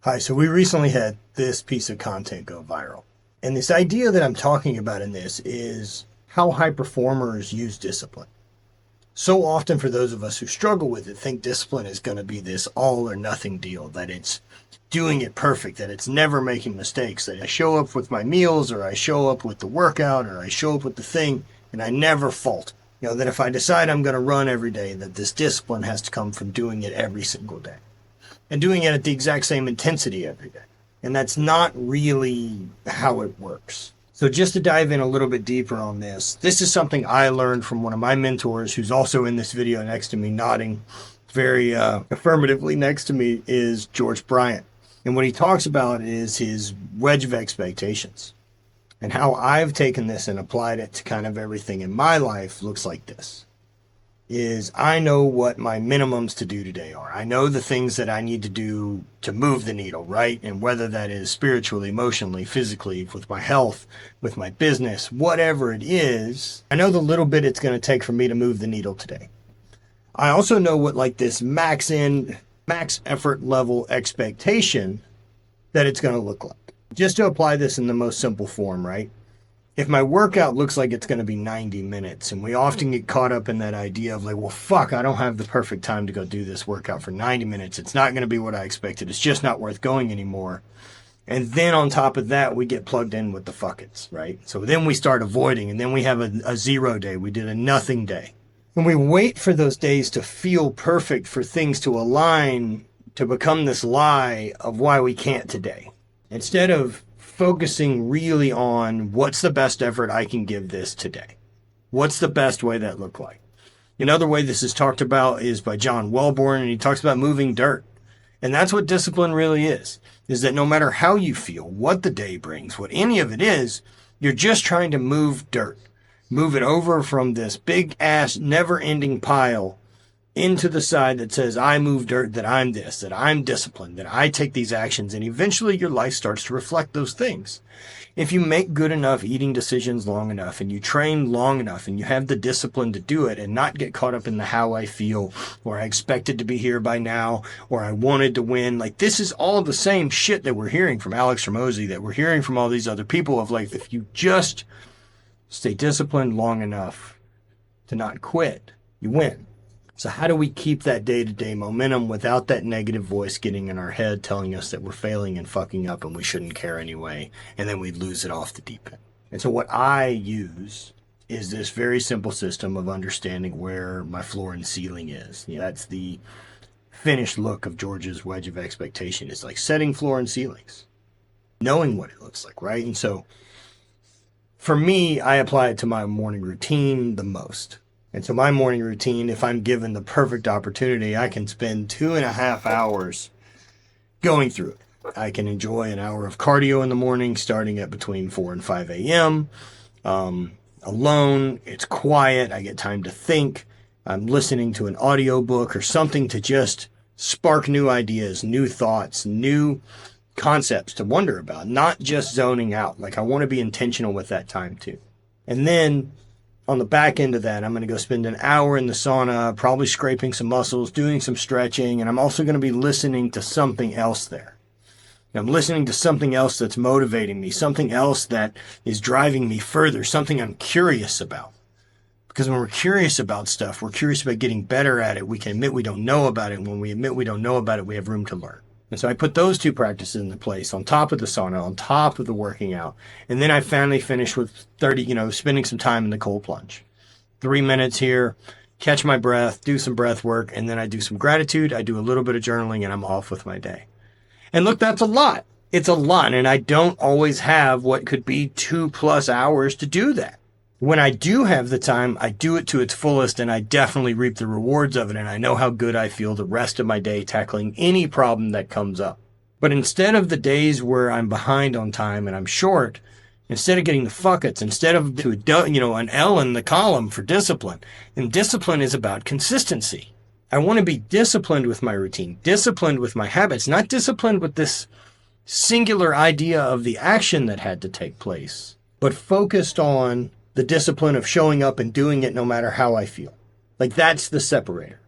Hi, so we recently had this piece of content go viral. And this idea that I'm talking about in this is how high performers use discipline. So often, for those of us who struggle with it, think discipline is going to be this all or nothing deal, that it's doing it perfect, that it's never making mistakes, that I show up with my meals, or I show up with the workout, or I show up with the thing, and I never fault. That if I decide I'm going to run every day, that this discipline has to come from doing it every single day and doing it at the exact same intensity every day. And that's not really how it works. So just to dive in a little bit deeper on this is something I learned from one of my mentors, who's also in this video next to me, nodding very affirmatively next to me, is George Bryant. And what he talks about is his wedge of expectations. And how I've taken this and applied it to kind of everything in my life looks like this. Is I know what my minimums to do today are. I know the things that I need to do to move the needle, right? And whether that is spiritually, emotionally, physically, with my health, with my business, whatever it is, I know the little bit it's going to take for me to move the needle today. I also know what like this max effort level expectation that it's going to look like. Just to apply this in the most simple form, right? If my workout looks like it's going to be 90 minutes, and we often get caught up in that idea of like, well, fuck, I don't have the perfect time to go do this workout for 90 minutes. It's not going to be what I expected. It's just not worth going anymore. And then on top of that, we get plugged in with the fuck-its, right? So then we start avoiding, and then we have a 0 day. We did a nothing day. And we wait for those days to feel perfect, for things to align, to become this lie of why we can't today. Instead of focusing really on what's the best effort I can give this today. What's the best way that look like? Another way this is talked about is by John Welborn, and he talks about moving dirt. And that's what discipline really is that no matter how you feel, what the day brings, what any of it is, you're just trying to move dirt. Move it over from this big ass never-ending pile into the side that says, I move dirt, that I'm this, that I'm disciplined, that I take these actions, and eventually your life starts to reflect those things. If you make good enough eating decisions long enough, and you train long enough, and you have the discipline to do it and not get caught up in the how I feel, or I expected to be here by now, or I wanted to win, like this is all the same shit that we're hearing from Alex Ramosi, that we're hearing from all these other people of like, if you just stay disciplined long enough to not quit, you win. So how do we keep that day-to-day momentum without that negative voice getting in our head telling us that we're failing and fucking up and we shouldn't care anyway, and then we lose it off the deep end? And so what I use is this very simple system of understanding where my floor and ceiling is. That's the finished look of George's wedge of expectation. It's like setting floor and ceilings, knowing what it looks like, right? And so for me, I apply it to my morning routine the most. And so my morning routine, if I'm given the perfect opportunity, I can spend 2.5 hours going through it. I can enjoy an hour of cardio in the morning, starting at between 4 and 5 a.m. Alone, it's quiet. I get time to think. I'm listening to an audiobook or something to just spark new ideas, new thoughts, new concepts to wonder about, not just zoning out. Like I want to be intentional with that time too. And then on the back end of that, I'm going to go spend an hour in the sauna, probably scraping some muscles, doing some stretching, and I'm also going to be listening to something else there. I'm listening to something else that's motivating me, something else that is driving me further, something I'm curious about. Because when we're curious about stuff, we're curious about getting better at it. We can admit we don't know about it. And when we admit we don't know about it, we have room to learn. And so I put those two practices into place on top of the sauna, on top of the working out. And then I finally finished with spending some time in the cold plunge. 3 minutes here, catch my breath, do some breath work, and then I do some gratitude. I do a little bit of journaling, and I'm off with my day. And look, that's a lot. It's a lot. And I don't always have what could be 2+ hours to do that. When I do have the time, I do it to its fullest, and I definitely reap the rewards of it, and I know how good I feel the rest of my day tackling any problem that comes up. But instead of the days where I'm behind on time and I'm short, instead of getting the fuck-its, instead of an L in the column for discipline, and discipline is about consistency. I want to be disciplined with my routine, disciplined with my habits, not disciplined with this singular idea of the action that had to take place, but focused on the discipline of showing up and doing it no matter how I feel. Like that's the separator.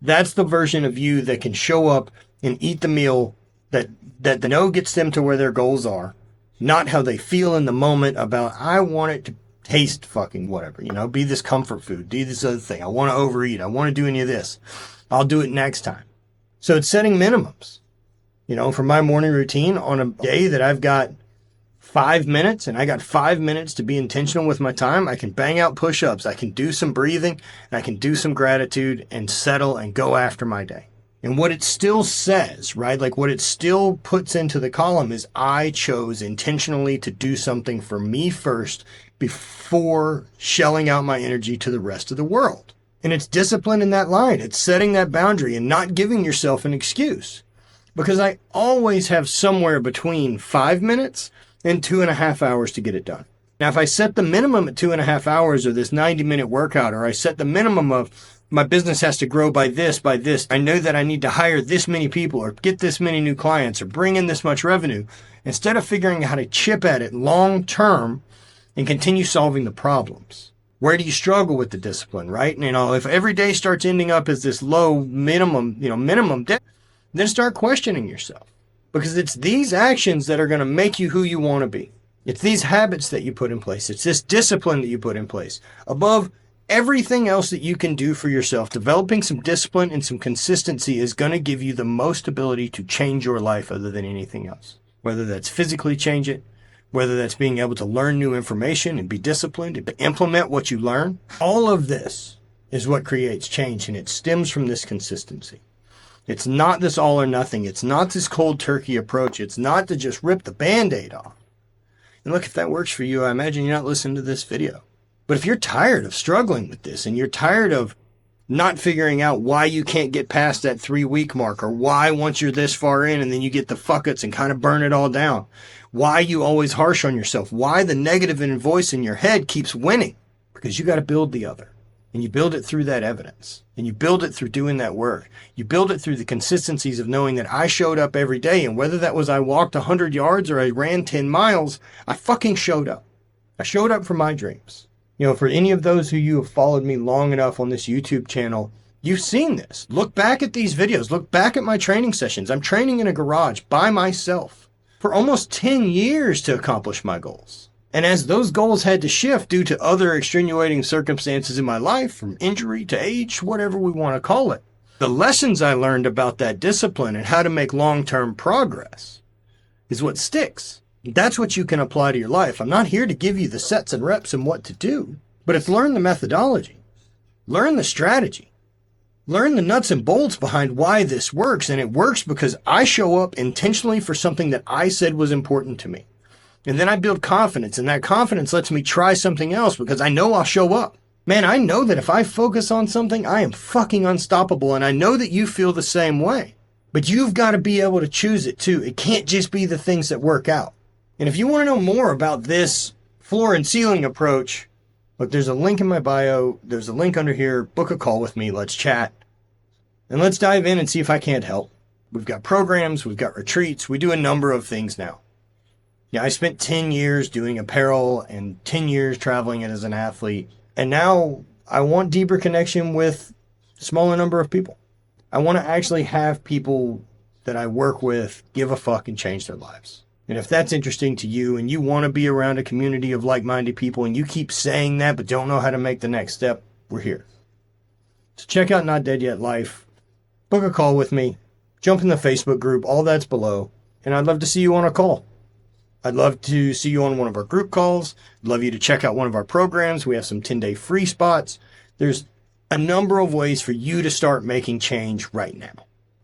That's the version of you that can show up and eat the meal That the no gets them to where their goals are, not how they feel in the moment about, I want it to taste fucking whatever, be this comfort food, do this other thing. I want to overeat. I want to do any of this. I'll do it next time. So it's setting minimums. For my morning routine on a day that I've got 5 minutes and I got 5 minutes to be intentional with my time, I can bang out push-ups. I can do some breathing and I can do some gratitude and settle and go after my day. And what it still says, right? Like what it still puts into the column is I chose intentionally to do something for me first before shelling out my energy to the rest of the world. And it's discipline in that line. It's setting that boundary and not giving yourself an excuse. Because I always have somewhere between 5 minutes and 2.5 hours to get it done. Now, if I set the minimum at 2.5 hours or this 90-minute workout, or I set the minimum of my business has to grow by this, I know that I need to hire this many people or get this many new clients or bring in this much revenue, instead of figuring out how to chip at it long term and continue solving the problems. Where do you struggle with the discipline, right? If every day starts ending up as this low minimum debt, then start questioning yourself. Because it's these actions that are going to make you who you want to be. It's these habits that you put in place. It's this discipline that you put in place. Above everything else that you can do for yourself, developing some discipline and some consistency is going to give you the most ability to change your life other than anything else. Whether that's physically change it, whether that's being able to learn new information and be disciplined and implement what you learn. All of this is what creates change, and it stems from this consistency. It's not this all or nothing. It's not this cold turkey approach. It's not to just rip the Band-Aid off. And look, if that works for you, I imagine you're not listening to this video. But if you're tired of struggling with this and you're tired of not figuring out why you can't get past that 3-week mark, or why once you're this far in and then you get the fuck-ups and kind of burn it all down, why you always harsh on yourself, why the negative voice in your head keeps winning, because you got to build the other. And you build it through that evidence. And you build it through doing that work. You build it through the consistencies of knowing that I showed up every day. And whether that was I walked 100 yards or I ran 10 miles, I fucking showed up. I showed up for my dreams. For any of those who you have followed me long enough on this YouTube channel, you've seen this. Look back at these videos. Look back at my training sessions. I'm training in a garage by myself for almost 10 years to accomplish my goals. And as those goals had to shift due to other extenuating circumstances in my life, from injury to age, whatever we want to call it, the lessons I learned about that discipline and how to make long-term progress is what sticks. That's what you can apply to your life. I'm not here to give you the sets and reps and what to do, but it's learn the methodology, learn the strategy, learn the nuts and bolts behind why this works. And it works because I show up intentionally for something that I said was important to me. And then I build confidence, and that confidence lets me try something else because I know I'll show up. Man, I know that if I focus on something, I am fucking unstoppable, and I know that you feel the same way. But you've got to be able to choose it too. It can't just be the things that work out. And if you want to know more about this floor and ceiling approach, look, there's a link in my bio. There's a link under here. Book a call with me. Let's chat. And let's dive in and see if I can't help. We've got programs. We've got retreats. We do a number of things now. Yeah, I spent 10 years doing apparel and 10 years traveling as an athlete. And now I want deeper connection with a smaller number of people. I want to actually have people that I work with give a fuck and change their lives. And if that's interesting to you and you want to be around a community of like-minded people and you keep saying that but don't know how to make the next step, we're here. So check out Not Dead Yet Life. Book a call with me. Jump in the Facebook group. All that's below. And I'd love to see you on a call. I'd love to see you on one of our group calls. I'd love you to check out one of our programs. We have some 10-day free spots. There's a number of ways for you to start making change right now.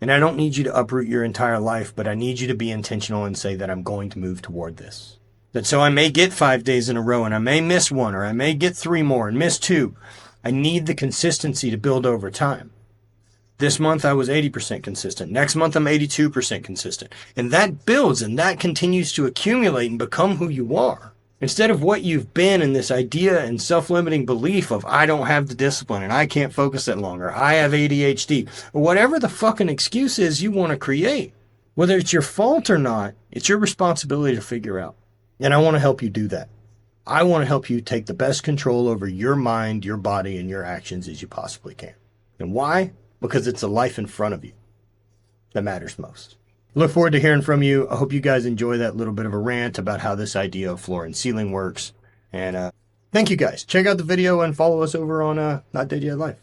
And I don't need you to uproot your entire life, but I need you to be intentional and say that I'm going to move toward this. That so I may get 5 days in a row and I may miss one, or I may get 3 more and miss 2. I need the consistency to build over time. This month I was 80% consistent. Next month I'm 82% consistent. And that builds and that continues to accumulate and become who you are. Instead of what you've been in this idea and self-limiting belief of I don't have the discipline and I can't focus it longer. I have ADHD. Or whatever the fucking excuse is you want to create. Whether it's your fault or not, it's your responsibility to figure out. And I want to help you do that. I want to help you take the best control over your mind, your body, and your actions as you possibly can. And why? Because it's the life in front of you that matters most. Look forward to hearing from you. I hope you guys enjoy that little bit of a rant about how this idea of floor and ceiling works. And thank you guys. Check out the video and follow us over on Not Dead Yet Life.